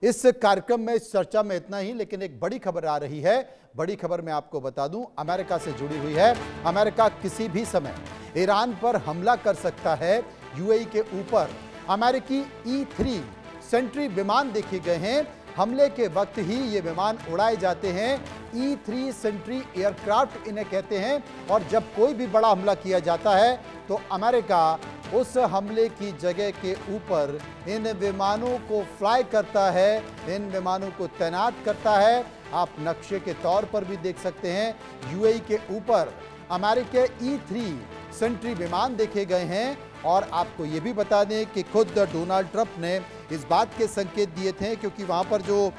इस कार्यक्रम में, इस चर्चा में इतना ही, लेकिन एक बड़ी खबर आ रही है। बड़ी खबर मैं आपको बता दूं, अमेरिका से जुड़ी हुई है। अमेरिका किसी भी समय ईरान पर हमला कर सकता है। यूएई के ऊपर अमेरिकी E-3 सेंट्री विमान देखे गए हैं। हमले के वक्त ही ये विमान उड़ाए जाते हैं। E-3 सेंट्री एयरक्राफ्ट इन्हें कहते हैं। और जब कोई भी बड़ा हमला किया जाता है तो अमेरिका उस हमले की जगह के ऊपर इन विमानों को फ्लाई करता है, इन विमानों को तैनात करता है। आप नक्शे के तौर पर भी देख सकते हैं, यूएई के ऊपर अमेरिकी E-3 सेंट्री विमान देखे गए हैं। और आपको ये भी बता दें कि खुद डोनाल्ड ट्रंप ने इस बात के संकेत दिए थे, क्योंकि वहाँ पर जो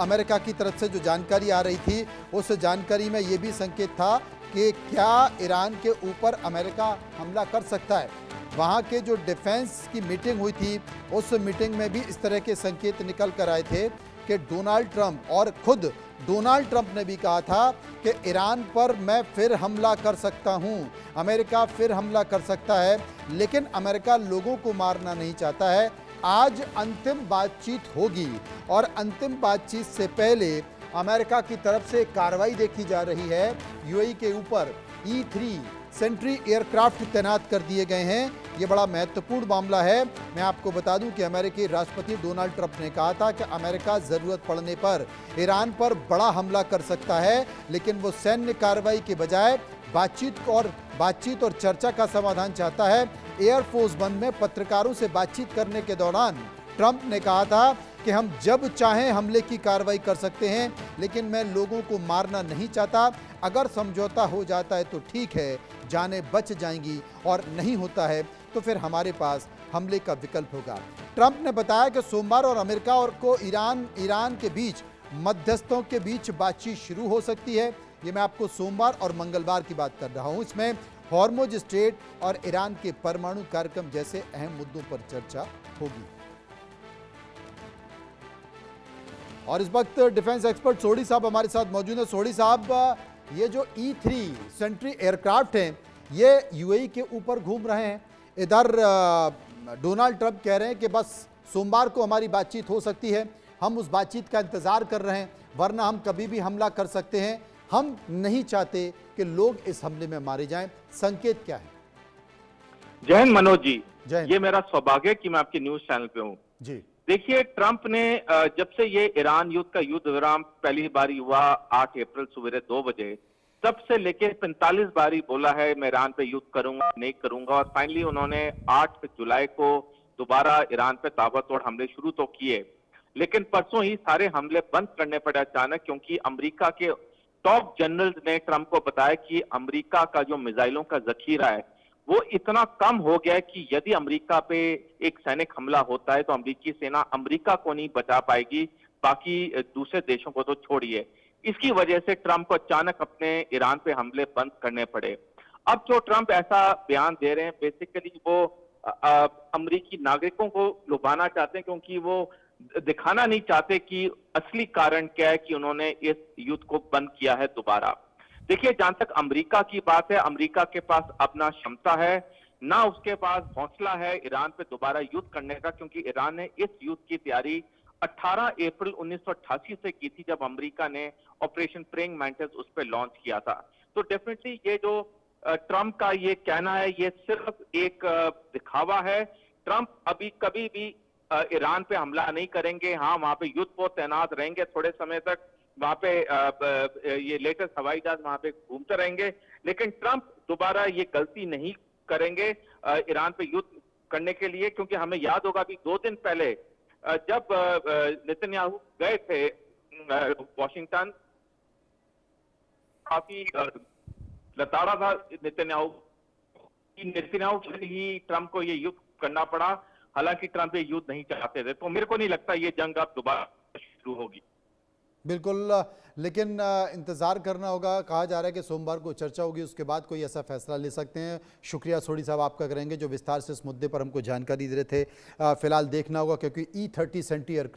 अमेरिका की तरफ से जो जानकारी आ रही थी, उस जानकारी में ये भी संकेत था कि क्या ईरान के ऊपर अमेरिका हमला कर सकता है। वहाँ के जो डिफेंस की मीटिंग हुई थी, उस मीटिंग में भी इस तरह के संकेत निकल कर आए थे कि डोनाल्ड ट्रंप, और खुद डोनाल्ड ट्रंप ने भी कहा था कि ईरान पर मैं फिर हमला कर सकता हूं, अमेरिका फिर हमला कर सकता है। लेकिन अमेरिका लोगों को मारना नहीं चाहता है। आज अंतिम बातचीत होगी और अंतिम बातचीत से पहले अमेरिका की तरफ से कार्रवाई देखी जा रही है। यूएई के ऊपर E-3 सेंट्री एयरक्राफ्ट तैनात कर दिए गए हैं। ये बड़ा महत्वपूर्ण मामला है। मैं आपको बता दूं कि अमेरिकी राष्ट्रपति डोनाल्ड ट्रंप ने कहा था कि अमेरिका जरूरत पड़ने पर ईरान पर बड़ा हमला कर सकता है, लेकिन वो सैन्य कार्रवाई के बजाय बातचीत और चर्चा का समाधान चाहता है। एयरफोर्स वन में पत्रकारों से बातचीत करने के दौरान ट्रंप ने कहा था कि हम जब चाहें हमले की कार्रवाई कर सकते हैं, लेकिन मैं लोगों को मारना नहीं चाहता। अगर समझौता हो जाता है तो ठीक है, जानें बच जाएंगी, और नहीं होता है तो फिर हमारे पास हमले का विकल्प होगा। ट्रंप ने बताया कि सोमवार और अमेरिका और को ईरान के बीच मध्यस्थों के बीच बातचीत शुरू हो सकती है। ये मैं आपको सोमवार और मंगलवार की बात कर रहा हूं। इसमें हॉर्मुज स्ट्रेट और ईरान के परमाणु कार्यक्रम जैसे अहम मुद्दों पर चर्चा होगी। और इस वक्त डिफेंस एक्सपर्ट सोढ़ी साहब हमारे साथ मौजूद हैं। सोढ़ी साहब, ये जो E-3 सेंट्री एयरक्राफ्ट हैं, ये यूएई के ऊपर घूम रहे हैं। इधर डोनाल्ड ट्रंप कह रहे हैं कि बस सोमवार को हमारी बातचीत हो सकती है, हम उस बातचीत का इंतजार कर रहे हैं, वरना हम कभी भी हमला कर सकते हैं। हम नहीं चाहते कि लोग इस हमले में मारे जाएं। संकेत क्या है? जय हिंद मनोज जी। जय हिंद। ये मेरा सौभाग्य है कि मैं आपके न्यूज चैनल पे हूँ जी। देखिए, ट्रंप ने जब से ये ईरान युद्ध का युद्ध विराम पहली बारी हुआ 8 अप्रैल सवेरे 2 बजे, तब से लेके 45 बारी बोला है मैं ईरान पे युद्ध करूंगा, नहीं करूंगा। और फाइनली उन्होंने 8 जुलाई को दोबारा ईरान पे ताबड़तोड़ हमले शुरू तो किए, लेकिन परसों ही सारे हमले बंद करने पड़े अचानक, क्योंकि अमेरिका के टॉप जनरल ने ट्रंप को बताया कि अमेरिका का जो मिसाइलों का जखीरा है वो इतना कम हो गया है कि यदि अमेरिका पे एक सैनिक हमला होता है तो अमेरिकी सेना अमेरिका को नहीं बचा पाएगी, बाकी दूसरे देशों को तो छोड़िए। इसकी वजह से ट्रंप को अचानक अपने ईरान पे हमले बंद करने पड़े। अब जो ट्रंप ऐसा बयान दे रहे हैं, बेसिकली वो अमेरिकी नागरिकों को लुभाना चाहते हैं, क्योंकि वो दिखाना नहीं चाहते कि असली कारण क्या है कि उन्होंने इस युद्ध को बंद किया है दोबारा। देखिए, जहां तक अमेरिका की बात है, अमेरिका के पास अपना क्षमता है, ना उसके पास हौसला है ईरान पे दोबारा युद्ध करने का, क्योंकि ईरान ने इस युद्ध की तैयारी 18 अप्रैल 1988 से की थी, जब अमेरिका ने ऑपरेशन प्रेइंग मैंटिस उस पर लॉन्च किया था। तो डेफिनेटली ये जो ट्रंप का ये कहना है, ये सिर्फ एक दिखावा है। ट्रंप अभी कभी भी ईरान पे हमला नहीं करेंगे। हाँ, वहां पे युद्ध पोत तैनात रहेंगे थोड़े समय तक, वहां पे ये लेटेस्ट हवाई जहाज वहां पे घूमते रहेंगे, लेकिन ट्रंप दोबारा ये गलती नहीं करेंगे ईरान पे युद्ध करने के लिए। क्योंकि हमें याद होगा अभी 2 दिन पहले जब नेतन्याहू गए थे वॉशिंगटन, काफी लताड़ा था नेतन्याहू ही ट्रंप को ये युद्ध करना पड़ा। हालांकि ट्रंप ये युद्ध नहीं चाहते थे, तो मेरे को नहीं लगता ये जंग अब दोबारा शुरू होगी। बिल्कुल, लेकिन इंतज़ार करना होगा। कहा जा रहा है कि सोमवार को चर्चा होगी, उसके बाद कोई ऐसा फैसला ले सकते हैं। शुक्रिया सोढ़ी साहब आपका करेंगे, जो विस्तार से इस मुद्दे पर हमको जानकारी दे रहे थे। फिलहाल देखना होगा, क्योंकि E-30 सेंट्री एयरक्राफ्ट